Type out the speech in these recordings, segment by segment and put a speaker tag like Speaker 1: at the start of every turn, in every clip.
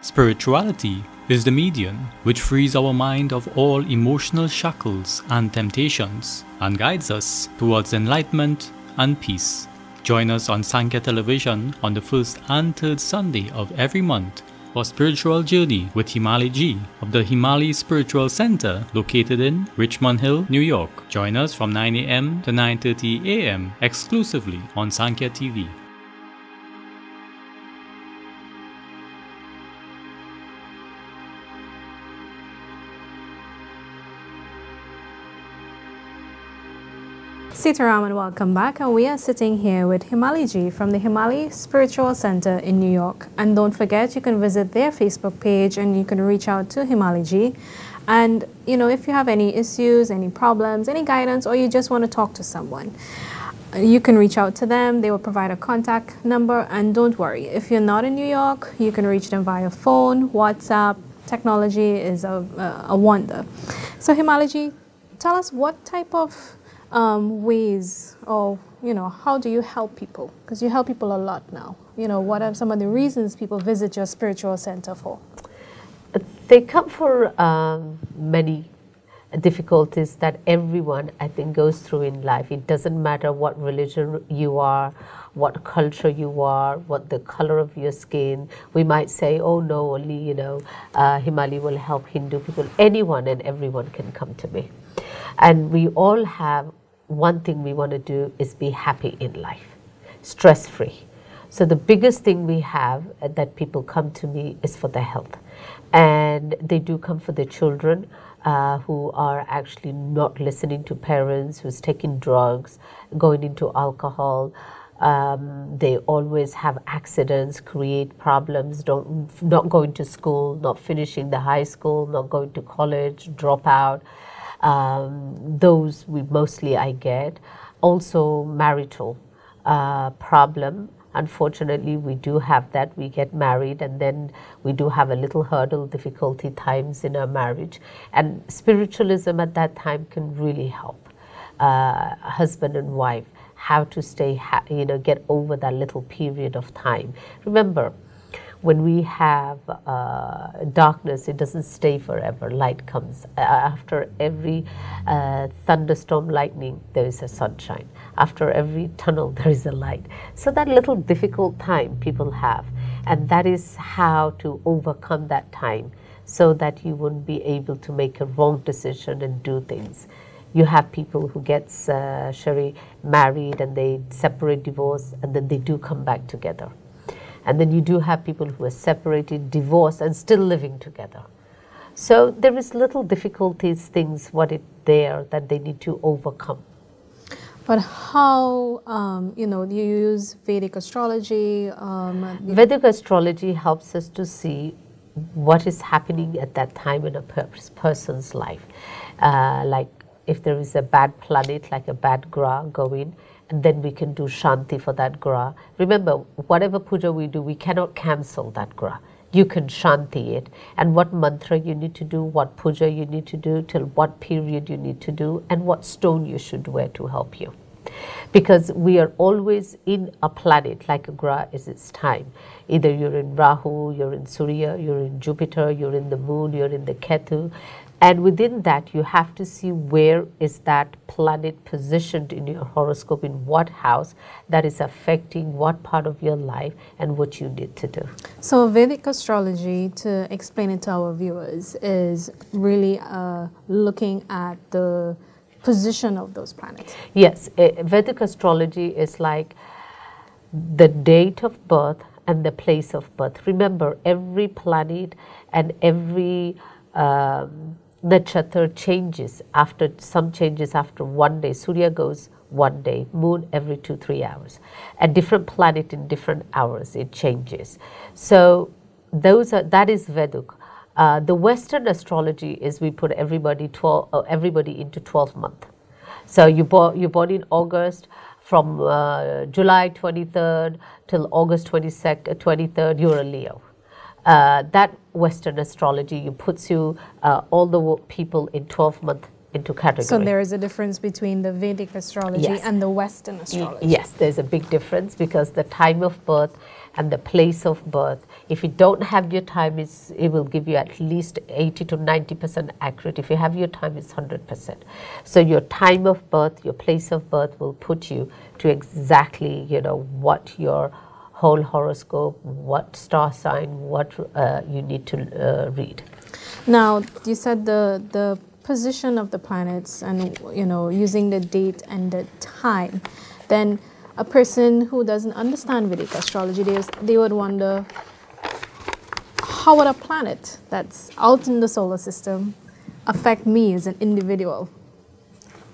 Speaker 1: Spirituality is the medium which frees our mind of all emotional shackles and temptations and guides us towards enlightenment and peace. Join us on Sankhya Television on the first and third Sunday of every month for Spiritual Journey with Himali G of the Himali Spiritual Center located in Richmond Hill, New York. Join us from 9 a.m. to 9:30 a.m. exclusively on Sankhya TV.
Speaker 2: Sitaram and welcome back, and we are sitting here with Himali G from the Himali Spiritual Center in New York. And don't forget, you can visit their Facebook page and you can reach out to Himali G. And if you have any issues, any problems, any guidance, or you just want to talk to someone, you can reach out to them. They will provide a contact number. And don't worry, if you're not in New York, you can reach them via phone, WhatsApp. Technology is a wonder. So Himali G, tell us what type of ways, or how do you help people? Because you help people a lot now. What are some of the reasons people visit your spiritual center for?
Speaker 3: They come for many difficulties that everyone, I think, goes through in life. It doesn't matter what religion you are, what culture you are, what the color of your skin. We might say, oh no, only Himali will help Hindu people. Anyone and everyone can come to me. And we all have one thing we want to do is be happy in life, stress-free. So the biggest thing we have that people come to me is for their health. And they do come for their children who are actually not listening to parents, who's taking drugs, going into alcohol. They always have accidents, create problems, not going to school, not finishing the high school, not going to college, drop out. Those I get. Also marital problem. Unfortunately, we do have that. We get married and then we do have a little hurdle, difficulty times in our marriage. And spiritualism at that time can really help husband and wife how to stay, get over that little period of time. Remember, when we have darkness, it doesn't stay forever. Light comes. After every thunderstorm, lightning, there is a sunshine. After every tunnel, there is a light. So that little difficult time people have, and that is how to overcome that time so that you wouldn't be able to make a wrong decision and do things. You have people who get married and they separate, divorce, and then they do come back together. And then you do have people who are separated, divorced, and still living together. So there is little difficulties, things, there that they need to overcome.
Speaker 2: But how, do you use Vedic astrology?
Speaker 3: Vedic astrology helps us to see what is happening at that time in a person's life. Like if there is a bad planet, like a bad graha going, and then we can do Shanti for that graha. Remember, whatever puja we do, we cannot cancel that graha. You can Shanti it, and what mantra you need to do, what puja you need to do, till what period you need to do, and what stone you should wear to help you. Because we are always in a planet, like a graha is its time. Either you're in Rahu, you're in Surya, you're in Jupiter, you're in the moon, you're in the Ketu. And within that, you have to see where is that planet positioned in your horoscope, in what house that is affecting what part of your life and what you need to do.
Speaker 2: So Vedic astrology, to explain it to our viewers, is really looking at the position of those planets.
Speaker 3: Yes, Vedic astrology is like the date of birth and the place of birth. Remember, every planet and every nakshatra changes after, some changes after 1 day. Surya goes 1 day, moon every 2-3 hours. A different planet in different hours, it changes. So that is Vedic. The Western astrology is we put everybody into 12 months. So you're born in August, from July 23rd till August 23rd, you're a Leo. That Western astrology puts you all the people in 12-month into category.
Speaker 2: So there is a difference between the Vedic astrology
Speaker 3: Yes.
Speaker 2: and the Western astrology.
Speaker 3: Yes, there's a big difference because the time of birth and the place of birth, if you don't have your time, it will give you at least 80 to 90% accurate. If you have your time, it's 100%. So your time of birth, your place of birth will put you to exactly, what your whole horoscope, what star sign, what you need to read.
Speaker 2: Now, you said the position of the planets and, using the date and the time, then a person who doesn't understand Vedic astrology, they would wonder, how would a planet that's out in the solar system affect me as an individual?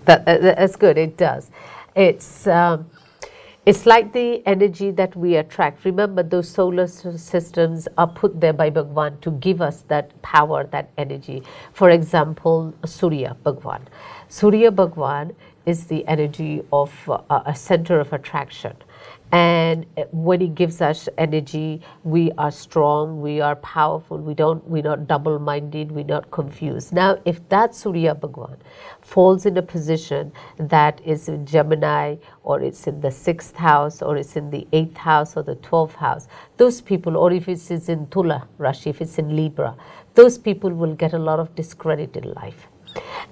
Speaker 3: That's good, it does. It's like the energy that we attract. Remember, those solar systems are put there by Bhagwan to give us that power, that energy. For example, Surya Bhagwan. Surya Bhagwan is the energy of a center of attraction. And when he gives us energy, we are strong, we are powerful, we're not double-minded, we're not confused. Now, if that Surya Bhagwan falls in a position that is in Gemini, or it's in the 6th house, or it's in the 8th house, or the 12th house, those people, or if it's in Tula Rashi, if it's in Libra, those people will get a lot of discredit in life.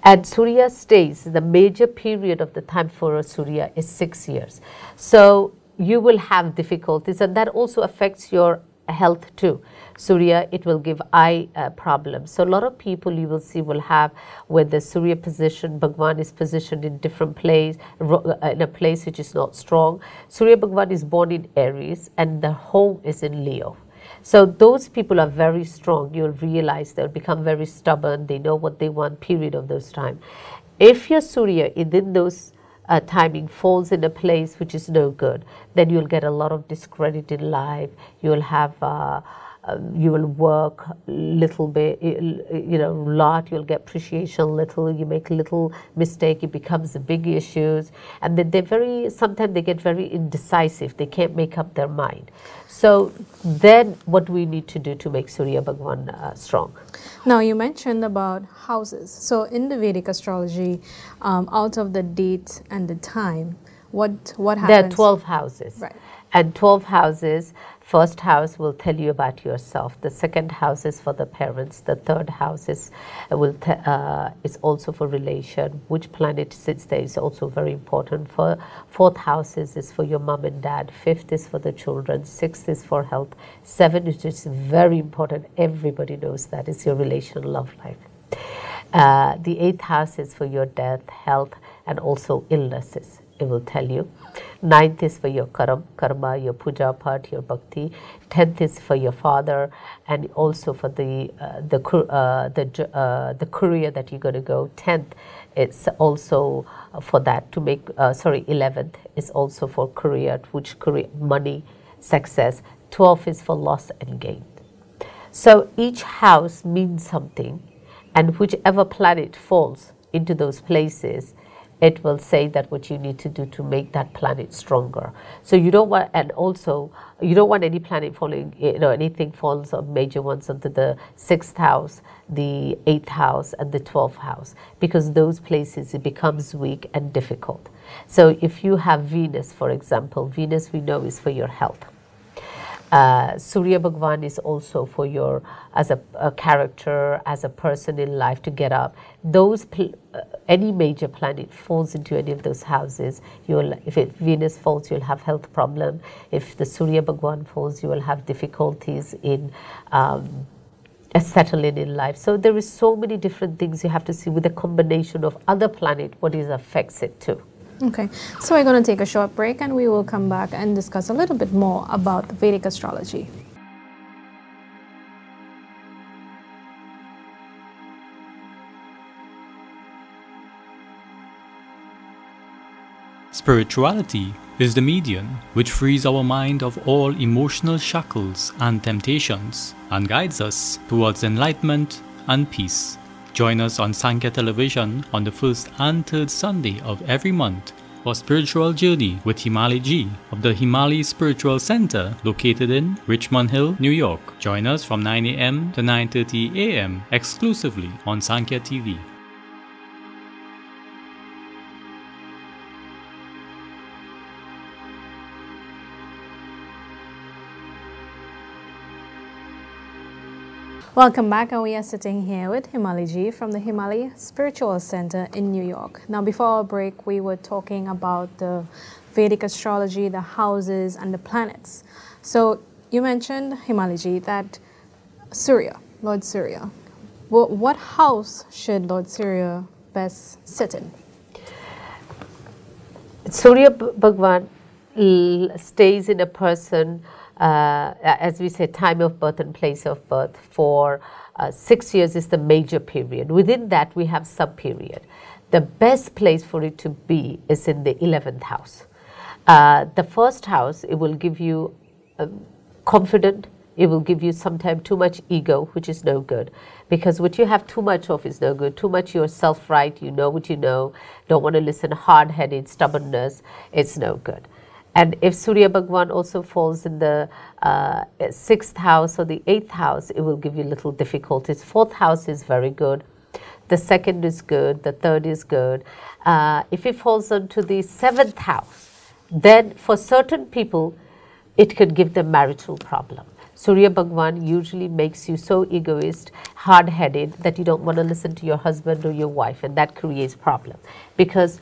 Speaker 3: And Surya stays, the major period of the time for a Surya is 6 years. So you will have difficulties, and that also affects your health too. Surya, it will give eye problems. So a lot of people you will see will have, when the Surya position, Bhagwan is positioned in different place, in a place which is not strong. Surya Bhagwan is born in Aries and the home is in Leo. So those people are very strong. You'll realize they'll become very stubborn. They know what they want, period of those time. If your Surya within those timing falls in a place which is no good, then you'll get a lot of discredit in life. You'll have, you will work little bit, lot, you'll get appreciation little, you make a little mistake, it becomes a big issues. And then sometimes they get very indecisive, they can't make up their mind. So then what we need to do to make Surya Bhagwan strong?
Speaker 2: Now, you mentioned about houses. So in the Vedic astrology, out of the date and the time, what happens?
Speaker 3: There are 12 houses.
Speaker 2: Right.
Speaker 3: And 12 houses, first house will tell you about yourself. The second house is for the parents. The third house is also for relation. Which planet sits there is also very important. Fourth house is for your mom and dad. Fifth is for the children. Sixth is for health. Seven is just very important. Everybody knows that. It's your relation, love life. The eighth house is for your death, health, and also illnesses. It will tell you. Ninth is for your karma, your puja part, your bhakti. 10th is for your father, and also for the career that you're going to go. 10th, it's also for that to make. 11th is also for career, which career, money, success. 12th is for loss and gain. So each house means something, and whichever planet falls into those places, it will say that what you need to do to make that planet stronger. So you don't want, and also you don't want any planet falling, anything falls on major ones onto the 6th house, the 8th house, and the 12th house, because those places it becomes weak and difficult. So if you have Venus, for example, Venus we know is for your health. Surya Bhagwan is also for your, as a character, as a person in life to get up. Any major planet falls into any of those houses, if Venus falls, you'll have health problem. If the Surya Bhagwan falls, you will have difficulties in settling in life. So there is so many different things you have to see with a combination of other planet, what it affects it too.
Speaker 2: Okay, so we're going to take a short break and we will come back and discuss a little bit more about the Vedic astrology.
Speaker 1: Spirituality is the medium which frees our mind of all emotional shackles and temptations and guides us towards enlightenment and peace. Join us on Sankhya Television on the first and third Sunday of every month for Spiritual Journey with Himali Ji of the Himali Spiritual Center located in Richmond Hill, New York. Join us from 9 a.m. to 9:30 a.m. exclusively on Sankhya TV.
Speaker 2: Welcome back, and we are sitting here with Himali Ji from the Himali Spiritual Center in New York. Now, before our break, we were talking about the Vedic astrology, the houses, and the planets. So, you mentioned, Himali Ji, that Surya, Lord Surya. What house should Lord Surya best sit in?
Speaker 3: Surya Bhagwan stays in a person, as we say, time of birth and place of birth for 6 years is the major period. Within that, we have sub-period. The best place for it to be is in the 11th house. The first house, it will give you confident. It will give you sometimes too much ego, which is no good. Because what you have too much of is no good. Too much you're self-right, you know what you know, don't want to listen, hard-headed, stubbornness, it's no good. And if Surya Bhagwan also falls in the 6th house or the 8th house, it will give you little difficulties. 4th house is very good. The 2nd is good. The 3rd is good. If it falls onto the 7th house, then for certain people, it could give them marital problem. Surya Bhagwan usually makes you so egoist, hard-headed, that you don't want to listen to your husband or your wife, and that creates problem. Because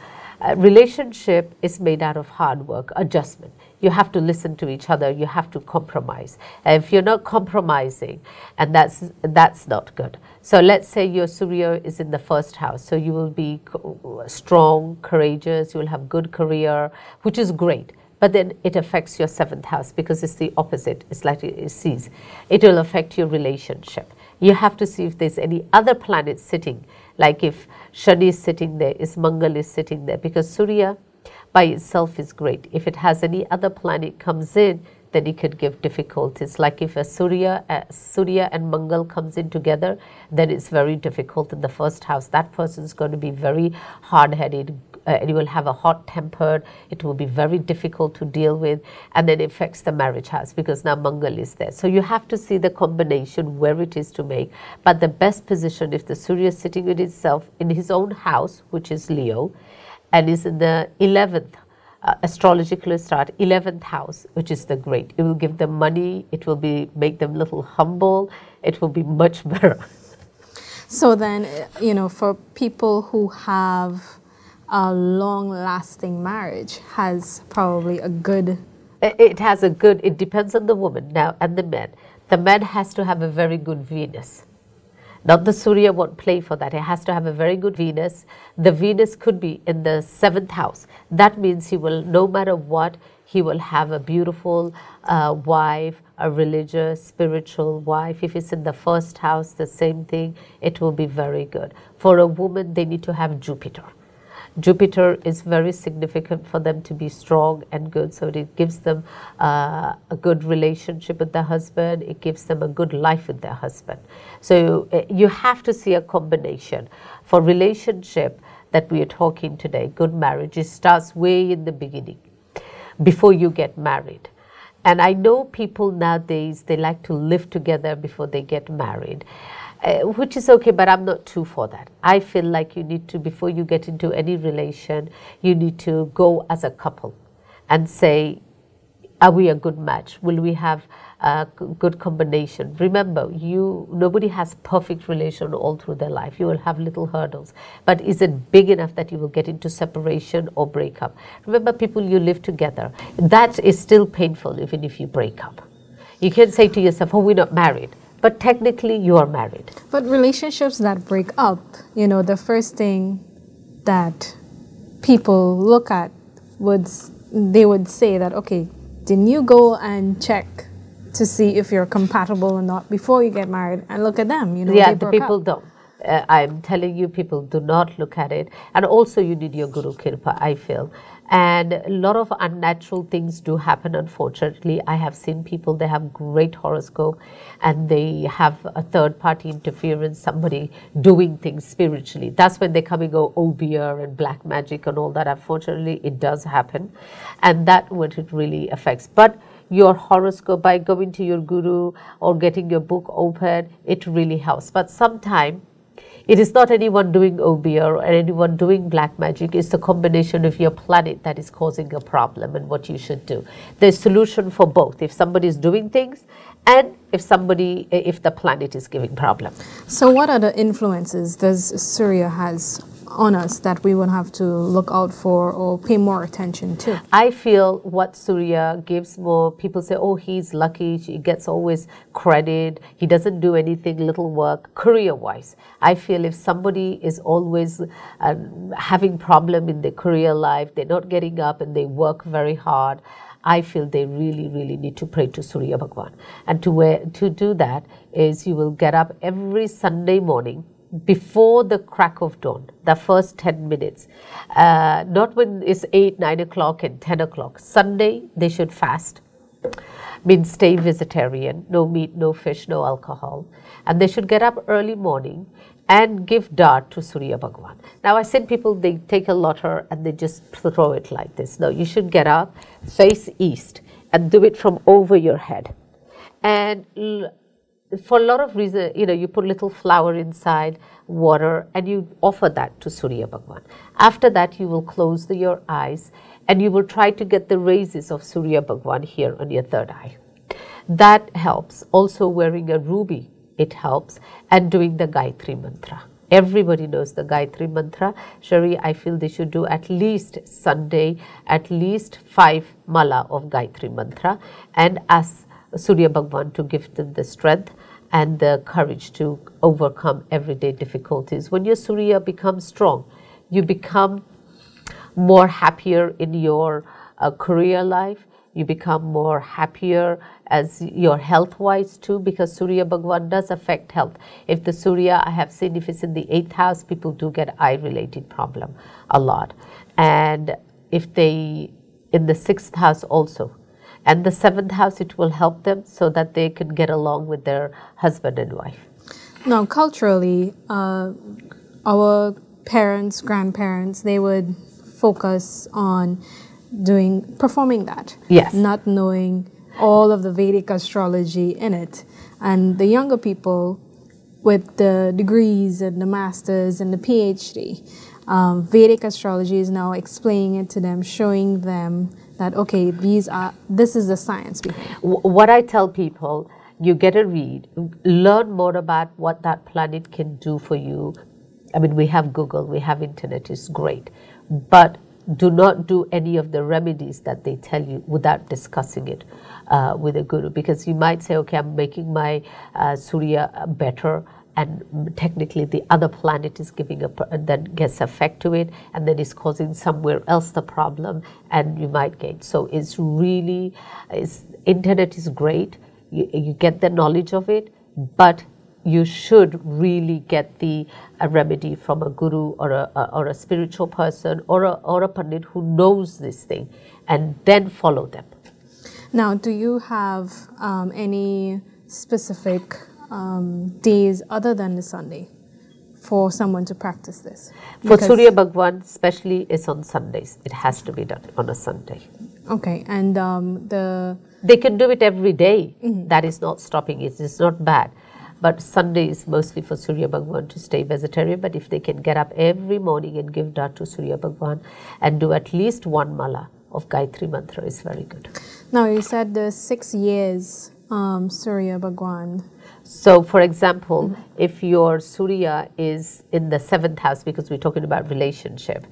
Speaker 3: relationship is made out of hard work, adjustment. You have to listen to each other, you have to compromise. If you're not compromising, and that's not good. So let's say your Surya is in the 1st house, so you will be strong, courageous, you will have good career, which is great. But then it affects your 7th house because it's the opposite. It's like it sees. It will affect your relationship. You have to see if there's any other planet sitting, like if Shani is sitting there, if Mangal is sitting there, because Surya by itself is great. If it has any other planet comes in, then it could give difficulties. Like if a Surya and Mangal comes in together, then it's very difficult in the 1st house. That person is going to be very hard-headed, and you will have a hot-tempered, it will be very difficult to deal with, and then it affects the marriage house because now Mangal is there. So you have to see the combination where it is to make, but the best position if the Surya is sitting with itself in his own house, which is Leo, and is in the 11th, astrologically start 11th house, which is the great. It will give them money, it will make them a little humble, it will be much better.
Speaker 2: So then, for people who have a long-lasting marriage has probably a good...
Speaker 3: It depends on the woman now and the man. The man has to have a very good Venus. Not the Surya won't play for that. It has to have a very good Venus. The Venus could be in the 7th house. That means he will, no matter what, he will have a beautiful wife, a religious, spiritual wife. If it's in the 1st house, the same thing, it will be very good. For a woman, they need to have Jupiter. Jupiter is very significant for them to be strong and good, so it gives them a good relationship with their husband, it gives them a good life with their husband. So you have to see a combination. For relationship that we are talking today, good marriage, it starts way in the beginning, before you get married. And I know people nowadays, they like to live together before they get married. Which is okay, but I'm not too for that. I feel like you need to, before you get into any relation, you need to go as a couple and say, are we a good match? Will we have a good combination? Remember, nobody has perfect relation all through their life. You will have little hurdles. But is it big enough that you will get into separation or breakup? Remember, people you live together, that is still painful even if you break up. You can say to yourself, oh, we're not married. But technically, you are married.
Speaker 2: But relationships that break up, the first thing that people look at they would say that, okay, didn't you go and check to see if you're compatible or not before you get married? And look at them,
Speaker 3: Yeah, the people don't. I'm telling you, people do not look at it. And also, you need your Guru Kirpa, I feel. And a lot of unnatural things do happen, unfortunately. I have seen people, they have great horoscope and they have a third-party interference, somebody doing things spiritually. That's when they come and go, oh, beer and black magic and all that. Unfortunately, it does happen. And that's what it really affects. But your horoscope, by going to your guru or getting your book open, it really helps. But sometimes It is not anyone doing obeah or anyone doing black magic. It's the combination of your planet that is causing a problem and what you should do. There's solution for both. If somebody is doing things and if the planet is giving problem.
Speaker 2: So what other influences does Surya has on us that we will have to look out for or pay more attention to?
Speaker 3: I feel what Surya gives more, people say, oh, he's lucky, he gets always credit, he doesn't do anything, little work, career-wise. I feel if somebody is always having problem in their career life, they're not getting up and they work very hard, I feel they really, really need to pray to Surya Bhagwan. And to do that is you will get up every Sunday morning, before the crack of dawn, the first 10 minutes, not when it's 8, 9 o'clock and 10 o'clock. Sunday, they should fast, means stay vegetarian, no meat, no fish, no alcohol. And they should get up early morning and give dart to Surya Bhagwan. Now, I said people, they take a lotter and they just throw it like this. No, you should get up, face east, and do it from over your head. And for a lot of reasons, you put little flour inside, water, and you offer that to Surya Bhagwan. After that, you will close your eyes and you will try to get the raises of Surya Bhagwan here on your third eye. That helps. Also wearing a ruby, it helps, and doing the Gayatri Mantra. Everybody knows the Gayatri Mantra. Shari, I feel they should do at least Sunday, at least 5 mala of Gayatri Mantra, and ask Surya Bhagwan to give them the strength and the courage to overcome everyday difficulties. When your Surya becomes strong, you become more happier in your career life, you become more happier as your health-wise too, because Surya Bhagwan does affect health. If the Surya, I have seen if it's in the 8th house, people do get eye-related problem a lot. And if they, in the 6th house also, and the 7th house, it will help them so that they can get along with their husband and wife.
Speaker 2: Now, culturally, our parents, grandparents, they would focus on performing that.
Speaker 3: Yes.
Speaker 2: Not knowing all of the Vedic astrology in it. And the younger people with the degrees and the masters and the PhD, Vedic astrology is now explaining it to them, showing them that, okay, this is the science behind it.
Speaker 3: What I tell people, you get a read, learn more about what that planet can do for you. I mean, we have Google, we have internet, it's great. But do not do any of the remedies that they tell you without discussing it with a guru. Because you might say, okay, I'm making my Surya better, and technically the other planet is giving that gets effect to it, and then it's causing somewhere else the problem, and you might get. So it's really, internet is great, you get the knowledge of it, but you should really get the remedy from a guru or a spiritual person or a pandit who knows this thing, and then follow them.
Speaker 2: Now, do you have any specific days other than the Sunday for someone to practice this?
Speaker 3: For Surya Bhagwan, especially, is on Sundays. It has to be done on a Sunday.
Speaker 2: Okay, and
Speaker 3: they can do it every day. That is not stopping it. It's not bad. But Sunday is mostly for Surya Bhagwan to stay vegetarian. But if they can get up every morning and give dart to Surya Bhagwan and do at least 1 mala of Gayatri Mantra, is very good.
Speaker 2: Now, you said the 6 years Surya Bhagwan.
Speaker 3: So, for example, if your Surya is in the 7th house, because we're talking about relationship,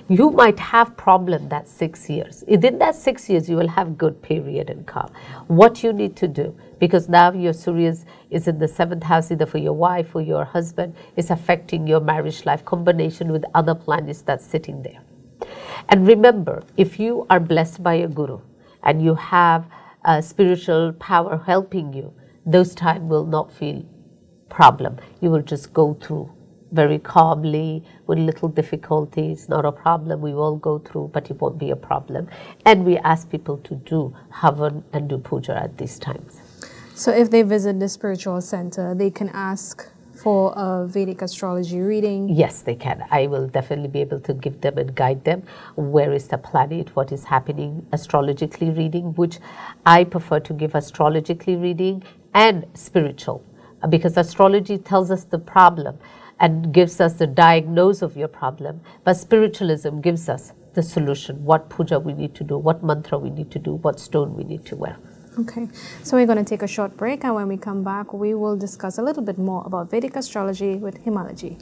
Speaker 3: you might have problem that 6 years. Within that 6 years, you will have good period and calm. What you need to do, because now your Surya is in the 7th house, either for your wife or your husband, is affecting your marriage life, combination with other planets that's sitting there. And remember, if you are blessed by a guru and you have a spiritual power helping you, those times will not feel problem. You will just go through very calmly with little difficulties, not a problem. We all go through, but it won't be a problem. And we ask people to do Havan and do puja at these times.
Speaker 2: So if they visit the spiritual center, they can ask for a Vedic astrology reading?
Speaker 3: Yes, they can. I will definitely be able to give them and guide them. Where is the planet? What is happening? Astrologically reading, which I prefer to give astrologically reading and spiritual, because astrology tells us the problem and gives us the diagnosis of your problem, but spiritualism gives us the solution, what puja we need to do, what mantra we need to do, what stone we need to wear.
Speaker 2: Okay, so we're going to take a short break, and when we come back, we will discuss a little bit more about Vedic astrology with Himalaji.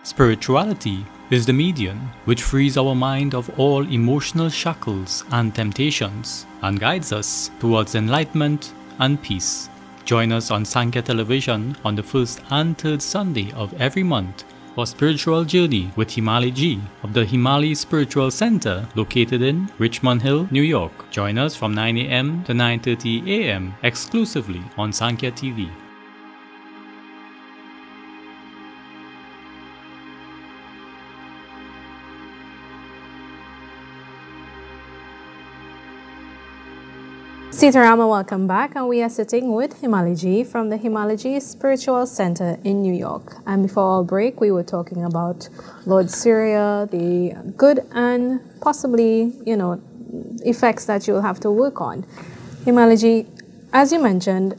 Speaker 1: Spirituality is the medium which frees our mind of all emotional shackles and temptations and guides us towards enlightenment and peace. Join us on Sankhya Television on the first and third Sunday of every month for Spiritual Journey with Himalaji of the Himali Spiritual Center located in Richmond Hill, New York. Join us from 9 a.m. to 9:30 a.m. exclusively on Sankhya TV.
Speaker 2: Sitarama, welcome back, and we are sitting with Himalaji from the Himalaji Spiritual Center in New York. And before our break, we were talking about Lord Surya, the good and possibly, effects that you'll have to work on. Himalaji, as you mentioned,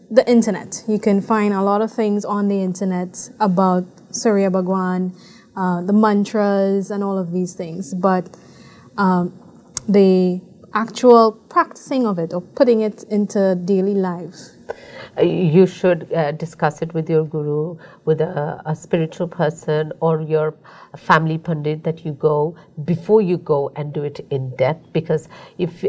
Speaker 2: the internet. You can find a lot of things on the internet about Surya Bhagwan, the mantras and all of these things, but the actual practicing of it or putting it into daily life.
Speaker 3: You should discuss it with your guru, with a spiritual person or your family pandit that you go before you go and do it in depth, because if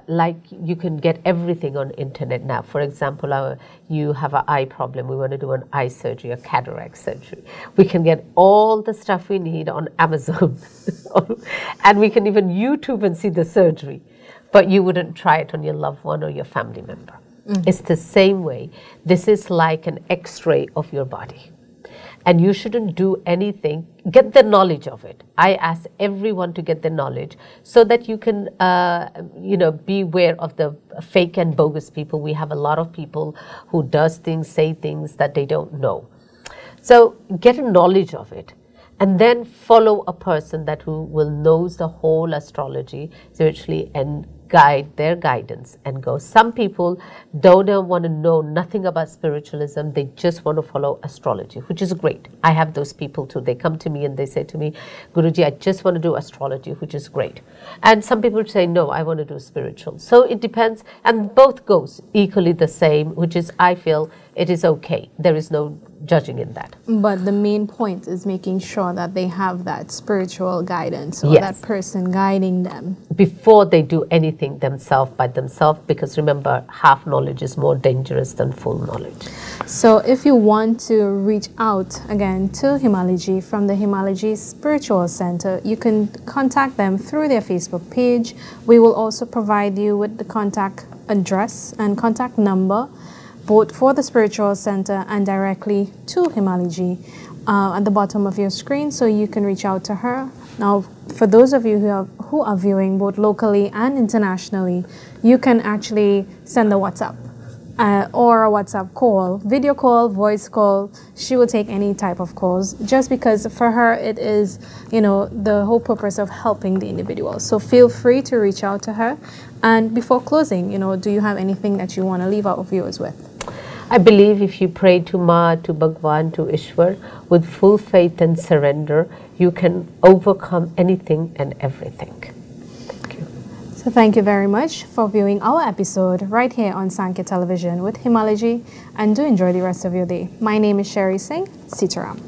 Speaker 3: like you can get everything on internet now. For example, you have an eye problem, we want to do an eye surgery, a cataract surgery. We can get all the stuff we need on Amazon and we can even YouTube and see the surgery, but you wouldn't try it on your loved one or your family member. It's the same way. This is like an X-ray of your body. And you shouldn't do anything. Get the knowledge of it. I ask everyone to get the knowledge so that you can, be aware of the fake and bogus people. We have a lot of people who does things, say things that they don't know. So get a knowledge of it. And then follow a person who knows the whole astrology spiritually and guide their guidance and go. Some people don't want to know nothing about spiritualism. They just want to follow astrology, which is great. I have those people too. They come to me and they say to me, Guruji, I just want to do astrology, which is great. And some people say, no, I want to do spiritual. So it depends, and both goes equally the same, which is, I feel it is okay. There is no judging in that.
Speaker 2: But the main point is making sure that they have that spiritual guidance or
Speaker 3: Yes.
Speaker 2: that person guiding them
Speaker 3: Before they do anything themselves by themselves, because remember, half knowledge is more dangerous than full knowledge.
Speaker 2: So if you want to reach out again to Himalaji from the Himalaji Spiritual Center, you can contact them through their Facebook page. We will also provide you with the contact address and contact number, both for the Spiritual Center and directly to Himalaji at the bottom of your screen, so you can reach out to her. Now, for those of you who are viewing both locally and internationally, you can actually send a WhatsApp or a WhatsApp call, video call, voice call. She will take any type of calls, just because for her it is, the whole purpose of helping the individual. So feel free to reach out to her. And before closing, do you have anything that you want to leave our viewers with?
Speaker 3: I believe if you pray to Ma, to Bhagwan, to Ishwar with full faith and surrender, you can overcome anything and everything. Thank you.
Speaker 2: So thank you very much for viewing our episode right here on Sankhya Television with Himalaji, and do enjoy the rest of your day. My name is Sherry Singh. Sitaram.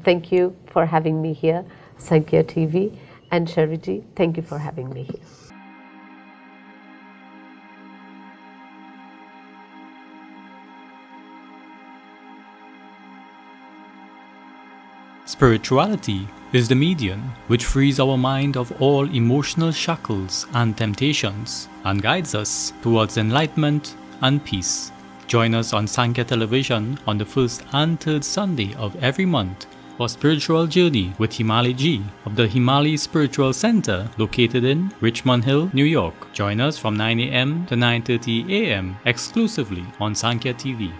Speaker 3: Thank you for having me here, Sankhya TV, and Sherryji, thank you for having me here.
Speaker 1: Spirituality is the medium which frees our mind of all emotional shackles and temptations and guides us towards enlightenment and peace. Join us on Sankhya Television on the first and third Sunday of every month for Spiritual Journey with Himalaji of the Himali Spiritual Center located in Richmond Hill, New York. Join us from 9 a.m. to 9:30 a.m. exclusively on Sankhya TV.